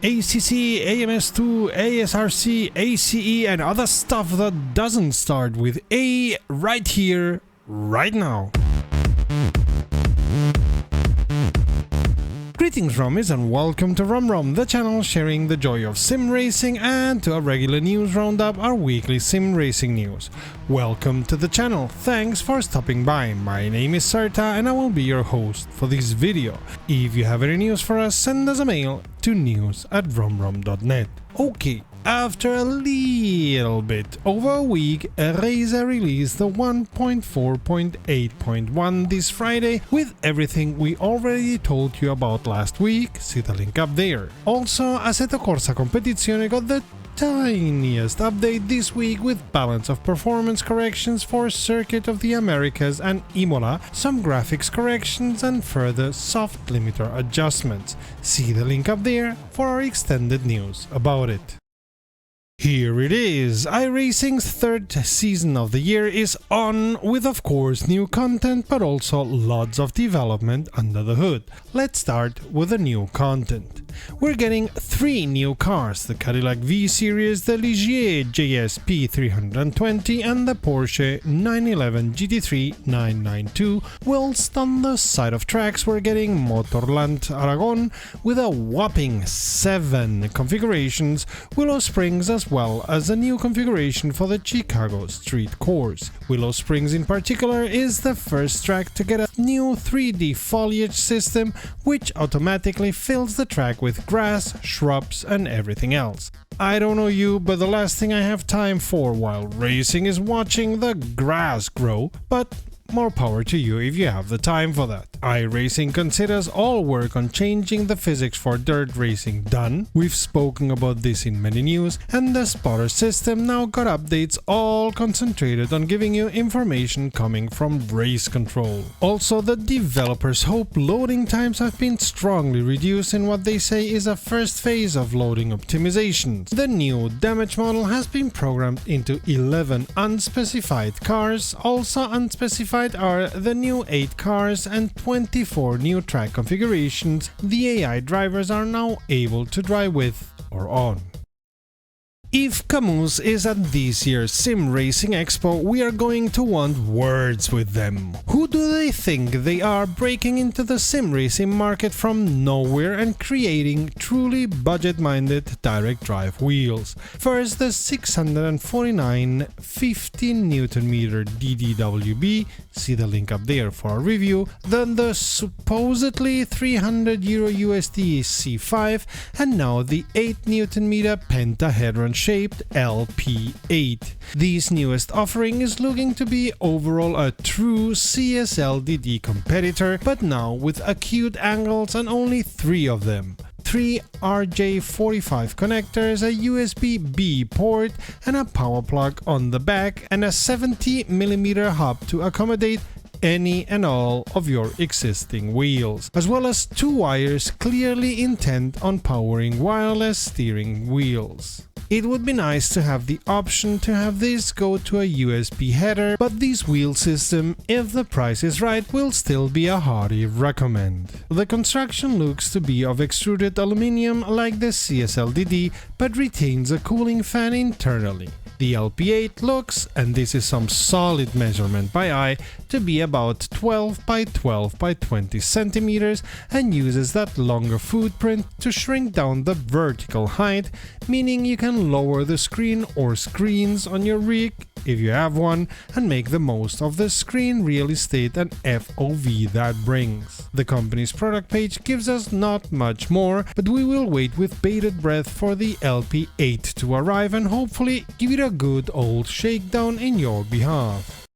ACC, AMS2, ASRC, ACE and other stuff that doesn't start with A right here, right now. Greetings Rommies and welcome to RomRom, the channel sharing the joy of sim racing, and to a regular news roundup, our weekly sim racing news. Welcome to the channel, thanks for stopping by. My name is Sarta and I will be your host for this video. If you have any news for us, send us a mail to news@romrom.net. Okay. After a little bit over a week, Razer released the 1.4.8.1 this Friday with everything we already told you about last week, see the link up there. Also, Assetto Corsa Competizione got the tiniest update this week with balance of performance corrections for Circuit of the Americas and Imola, some graphics corrections and further soft limiter adjustments. See the link up there for our extended news about it. Here it is, iRacing's third season of the year is on, with of course new content but also lots of development under the hood. Let's start with the new content. We're getting 3 new cars, the Cadillac V-Series, the Ligier JSP 320 and the Porsche 911 GT3 992, whilst on the side of tracks we're getting Motorland Aragon with a whopping 7 configurations, Willow Springs as well as a new configuration for the Chicago Street Course. Willow Springs in particular is the first track to get a new 3D foliage system which automatically fills the track with grass, shrubs and everything else. I don't know you, but the last thing I have time for while racing is watching the grass grow, but more power to you if you have the time for that. iRacing considers all work on changing the physics for dirt racing done. We've spoken about this in many news, and the spotter system now got updates all concentrated on giving you information coming from race control. Also, the developers hope loading times have been strongly reduced in what they say is a first phase of loading optimizations. The new damage model has been programmed into 11 unspecified cars. Also unspecified are the new 8 cars and 24 new track configurations the AI drivers are now able to drive with or on. If Cammus is at this year's Sim Racing Expo, we are going to want words with them. Who do they think they are, breaking into the sim racing market from nowhere and creating truly budget-minded direct drive wheels? First, the 649 15Nm DDWB, see the link up there for a review, then the supposedly €300 USD C5, and now the 8Nm pentahedron shaped LP8. This newest offering is looking to be overall a true CSL-DD competitor, but now with acute angles and only 3 of them. 3 RJ45 connectors, a USB-B port and a power plug on the back, and a 70mm hub to accommodate any and all of your existing wheels, as well as 2 wires clearly intent on powering wireless steering wheels. It would be nice to have the option to have this go to a USB header, but this wheel system, if the price is right, will still be a hearty recommend. The construction looks to be of extruded aluminium like the CSL-DD, but retains a cooling fan internally. The LP8 looks, and this is some solid measurement by eye, to be about 12 by 12 by 20 centimeters and uses that longer footprint to shrink down the vertical height, meaning you can lower the screen or screens on your rig if you have one and make the most of the screen real estate and FOV that brings. The company's product page gives us not much more, but we will wait with bated breath for the LP8 to arrive and hopefully give it a good old shakedown in your behalf.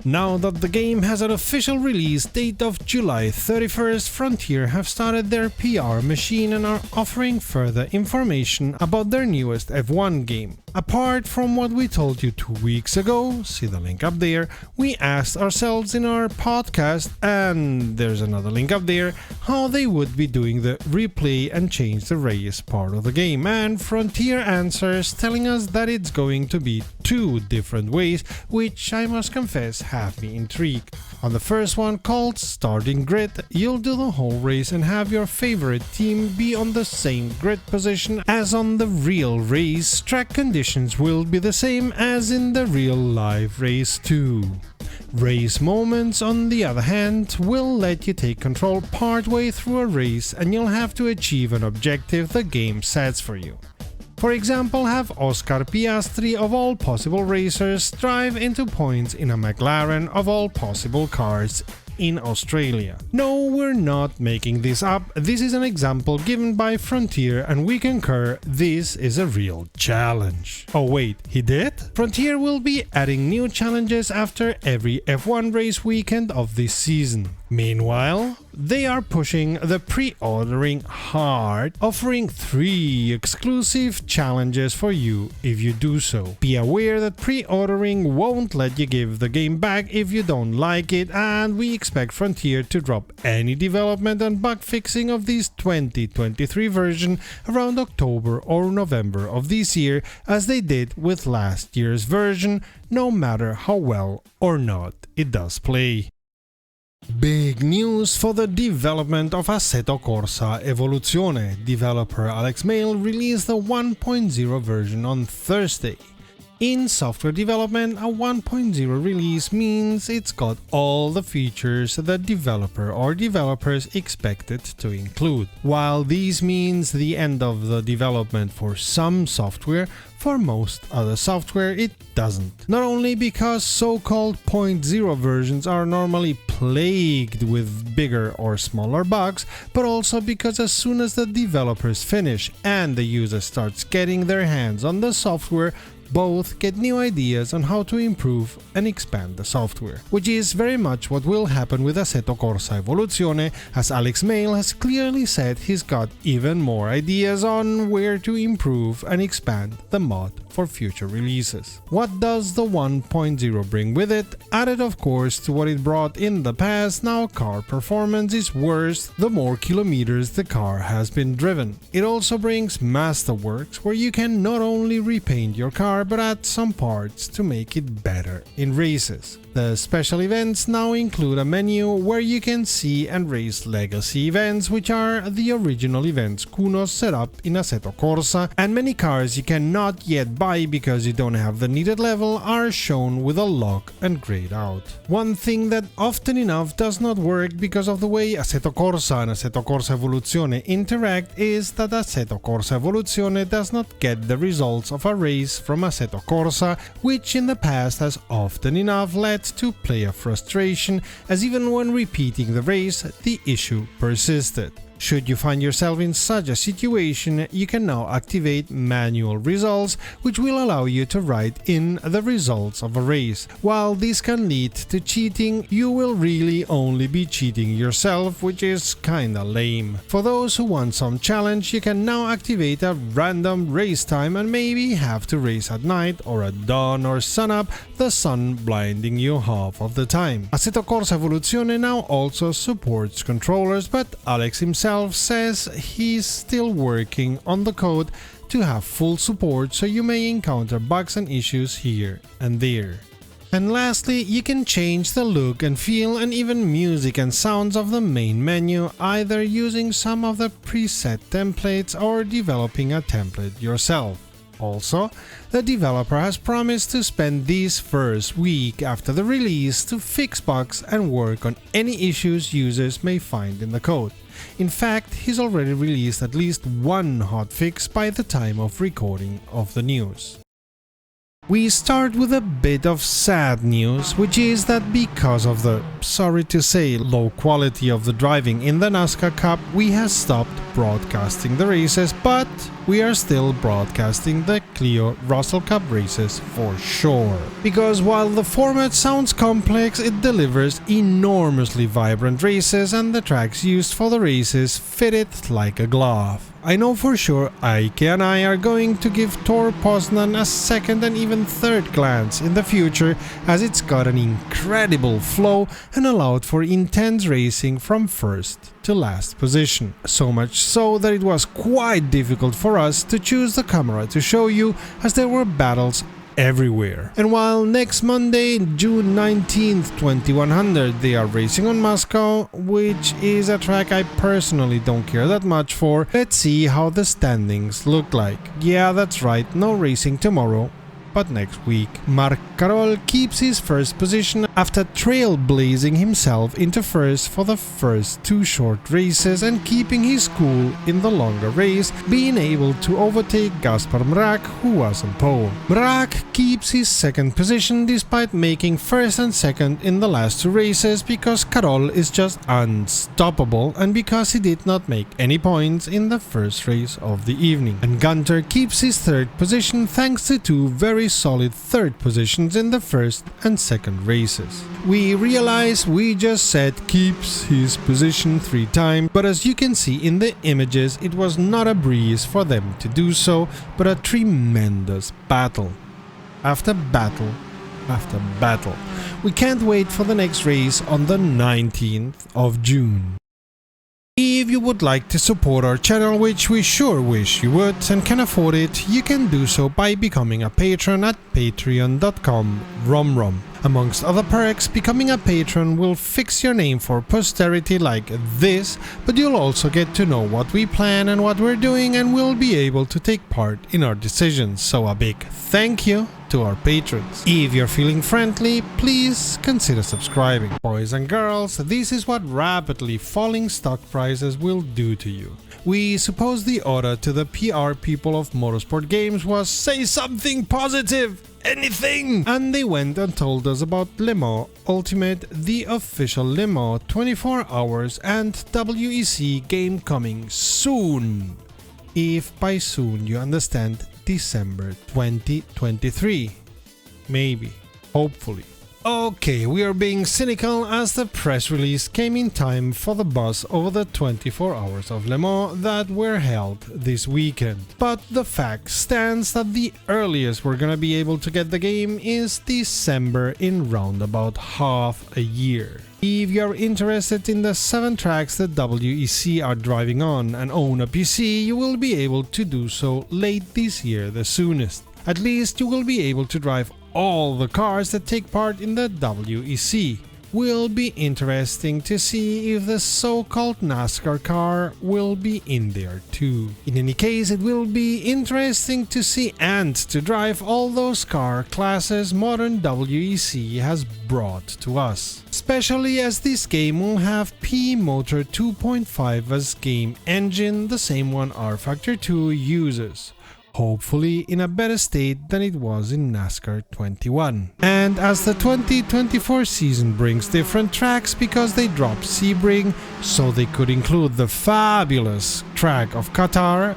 Now that the game has an official release date of July 31st, Frontier have started their PR machine and are offering further information about their newest F1 game. Apart from what we told you 2 weeks ago, see the link up there, we asked ourselves in our podcast, and there's another link up there, how they would be doing the replay and change the race part of the game, and Frontier answers telling us that it's going to be 2 different ways, which I must confess have me intrigued. On the first one, called Starting Grid, you'll do the whole race and have your favorite team be on the same grid position as on the real race. Track conditions will be the same as in the real live race too. Race moments, on the other hand, will let you take control partway through a race and you'll have to achieve an objective the game sets for you. For example, have Oscar Piastri of all possible racers drive into points in a McLaren of all possible cars in Australia. No, we're not making this up, this is an example given by Frontier and we concur this is a real challenge. Oh wait, he did? Frontier will be adding new challenges after every F1 race weekend of this season. Meanwhile, they are pushing the pre-ordering hard, offering 3 exclusive challenges for you if you do so. Be aware that pre-ordering won't let you give the game back if you don't like it, and we expect Frontier to drop any development and bug fixing of this 2023 version around October or November of this year, as they did with last year's version, no matter how well or not it does play. Big news for the development of Assetto Corsa Evoluzione. Developer Alex Mail released the 1.0 version on Thursday. In software development, a 1.0 release means it's got all the features the developer or developers expected to include. While this means the end of the development for some software, for most other software it doesn't. Not only because so-called 0.0 versions are normally plagued with bigger or smaller bugs, but also because as soon as the developers finish and the user starts getting their hands on the software, both get new ideas on how to improve and expand the software, which is very much what will happen with Assetto Corsa Evoluzione, as Alex Mail has clearly said he's got even more ideas on where to improve and expand the mod for future releases. What does the 1.0 bring with it? Added of course to what it brought in the past, now car performance is worse the more kilometers the car has been driven. It also brings Masterworks, where you can not only repaint your car but add some parts to make it better in races. The special events now include a menu where you can see and race legacy events, which are the original events Kunos set up in Assetto Corsa, and many cars you cannot yet buy because you don't have the needed level are shown with a lock and grayed out. One thing that often enough does not work because of the way Assetto Corsa and Assetto Corsa Evoluzione interact is that Assetto Corsa Evoluzione does not get the results of a race from Assetto Corsa, which in the past has often enough led to player frustration, as even when repeating the race, the issue persisted. Should you find yourself in such a situation, you can now activate manual results, which will allow you to write in the results of a race. While this can lead to cheating, you will really only be cheating yourself, which is kinda lame. For those who want some challenge, you can now activate a random race time and maybe have to race at night or at dawn or sunup, the sun blinding you half of the time. Assetto Corsa Evoluzione now also supports controllers, but Alex himself says he's still working on the code to have full support, so you may encounter bugs and issues here and there. And lastly, you can change the look and feel and even music and sounds of the main menu, either using some of the preset templates or developing a template yourself. Also, the developer has promised to spend this first week after the release to fix bugs and work on any issues users may find in the code. In fact, he's already released at least one hotfix by the time of recording of the news. We start with a bit of sad news, which is that because of the, sorry to say, low quality of the driving in the NASCAR Cup, we have stopped broadcasting the races, but we are still broadcasting the Clio Russell Cup races for sure. Because while the format sounds complex, it delivers enormously vibrant races and the tracks used for the races fit it like a glove. I know for sure Ike and I are going to give Tor Poznan a second and even third glance in the future, as it's got an incredible flow and allowed for intense racing from first to last position. So much so that it was quite difficult for us to choose the camera to show you, as there were battles everywhere. And while next Monday, June 19th, 2100, they are racing on Moscow, which is a track I personally don't care that much for, let's see how the standings look like. Yeah, that's right, no racing tomorrow, but next week. Marc Carol keeps his first position after trailblazing himself into first for the first two short races and keeping his cool in the longer race, being able to overtake Gaspar Mrak, who was on pole. Mrak keeps his second position despite making first and second in the last two races, because Carol is just unstoppable and because he did not make any points in the first race of the evening. And Gunter keeps his third position thanks to two very solid third positions in the first and second races. We realize we just said keeps his position 3 times, but as you can see in the images, it was not a breeze for them to do so, but a tremendous battle. After battle after battle. We can't wait for the next race on the 19th of June. If you would like to support our channel, which we sure wish you would and can afford it, you can do so by becoming a patron at patreon.com/romrom. Amongst other perks, becoming a patron will fix your name for posterity like this, but you'll also get to know what we plan and what we're doing, and will be able to take part in our decisions. So a big thank you to our patrons. If you're feeling friendly, please consider subscribing. Boys and girls, this is what rapidly falling stock prices will do to you. We suppose the order to the PR people of Motorsport Games was say something positive, anything! And they went and told us about Le Mans Ultimate, the official Le Mans 24 hours and WEC game coming soon. If by soon you understand December 2023. Maybe. Hopefully. Okay, we are being cynical as the press release came in time for the buzz over the 24 hours of Le Mans that were held this weekend. But the fact stands that the earliest we're gonna be able to get the game is December, in round about half a year. If you're interested in the 7 tracks that WEC are driving on and own a PC, you will be able to do so late this year the soonest. At least you will be able to drive all the cars that take part in the WEC. Will be interesting to see if the so-called NASCAR car will be in there too. In any case, it will be interesting to see and to drive all those car classes modern WEC has brought to us. Especially as this game will have P-Motor 2.5 as game engine, the same one R-Factor 2 uses. Hopefully in a better state than it was in NASCAR 21. And as the 2024 season brings different tracks because they dropped Sebring, so they could include the fabulous track of Qatar,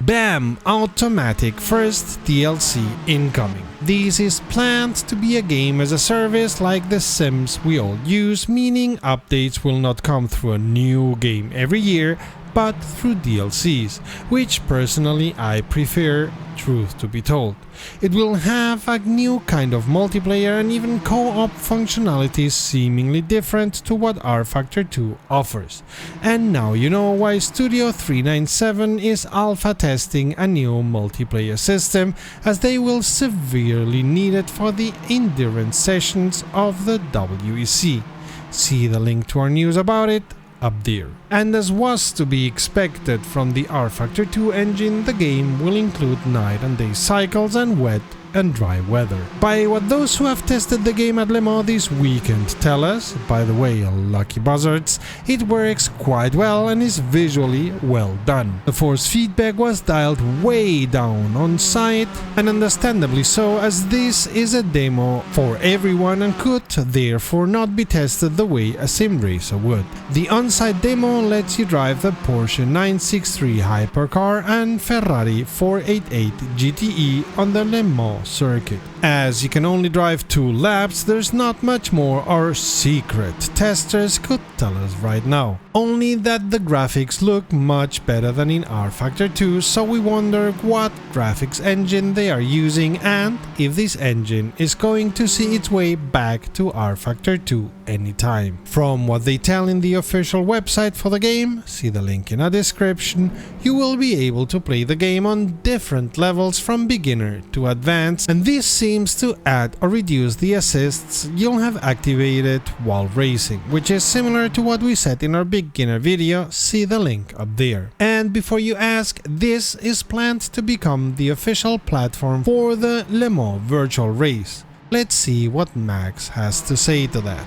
bam, automatic first DLC incoming. This is planned to be a game as a service like The Sims we all use, meaning updates will not come through a new game every year, but through DLCs, which personally I prefer, truth to be told. It will have a new kind of multiplayer and even co-op functionalities seemingly different to what R-Factor 2 offers. And now you know why Studio 397 is alpha testing a new multiplayer system, as they will severely need it for the endurance sessions of the WEC. See the link to our news about it up there. And as was to be expected from the R-Factor 2 engine, the game will include night and day cycles and wet and dry weather. By what those who have tested the game at Le Mans this weekend tell us, by the way, lucky buzzards, it works quite well and is visually well done. The force feedback was dialed way down on site, and understandably so, as this is a demo for everyone and could therefore not be tested the way a sim racer would. The on-site demo lets you drive the Porsche 963 hypercar and Ferrari 488 GTE on the Le Mans circuit. As you can only drive 2 laps, there's not much more our secret testers could tell us right now. Only that the graphics look much better than in rFactor 2, so we wonder what graphics engine they are using and if this engine is going to see its way back to rFactor 2 anytime. From what they tell in the official website for the game, see the link in a description, you will be able to play the game on different levels from beginner to advanced, and this seems to add or reduce the assists you'll have activated while racing, which is similar to what we said in our beginner video, see the link up there. And before you ask, this is planned to become the official platform for the Le Mans virtual race. Let's see what Max has to say to that.